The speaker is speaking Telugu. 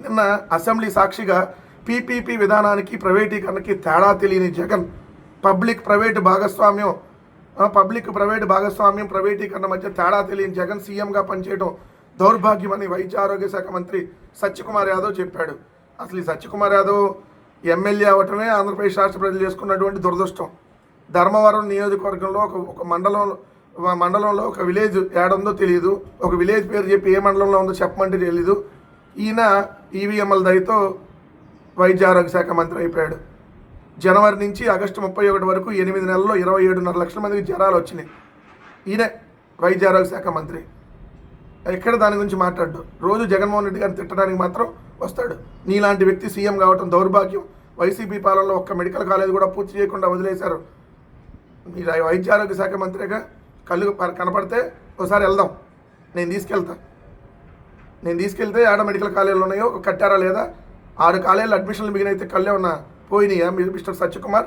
నిన్న అసెంబ్లీ సాక్షిగా పీపీపీ విధానానికి ప్రైవేటీకరణకి తేడా తెలియని జగన్ పబ్లిక్ ప్రైవేట్ భాగస్వామ్యం ప్రైవేటీకరణ మధ్య తేడా తెలియని జగన్ సీఎంగా పనిచేయడం దౌర్భాగ్యమని వైద్య ఆరోగ్య శాఖ మంత్రి సత్యకుమార్ యాదవ్ చెప్పాడు. అసలు ఈ సత్యకుమార్ యాదవ్ ఎమ్మెల్యే అవటమే ఆంధ్రప్రదేశ్ రాష్ట్ర ప్రజలు చేసుకున్నటువంటి దురదృష్టం. ధర్మవరం నియోజకవర్గంలో ఒక మండలంలో ఒక విలేజ్ ఏడుందో తెలియదు, ఒక విలేజ్ పేరు చెప్పి ఏ మండలంలో ఉందో చెప్పమంటే తెలీదు. ఈయన ఈవీఎంల దయతో వైద్య ఆరోగ్య శాఖ మంత్రి అయిపోయాడు. జనవరి నుంచి ఆగస్టు 31 వరకు 8 నెలల్లో 27.5 లక్షల మందికి జ్వరాలు వచ్చినాయి. ఈయనే వైద్య ఆరోగ్య శాఖ మంత్రి. ఎక్కడ దాని గురించి మాట్లాడు. రోజు జగన్మోహన్ రెడ్డి గారిని తిట్టడానికి మాత్రం వస్తాడు. నీలాంటి వ్యక్తి సీఎం కావటం దౌర్భాగ్యం. వైసీపీ పాలనలో ఒక్క మెడికల్ కాలేజ్ కూడా పూర్తి చేయకుండా వదిలేశారు. మీరు వైద్య ఆరోగ్య శాఖ మంత్రిగా కళ్ళు కనపడితే ఒకసారి వెళ్దాం, నేను తీసుకెళ్తే ఆడ మెడికల్ కాలేజీలు ఉన్నాయో కట్టారా లేదా, 6 కాలేజీలు అడ్మిషన్లు మిగిలినైతే కళ్ళే ఉన్నా పోయినాయా మిస్టర్ సత్యకుమార్?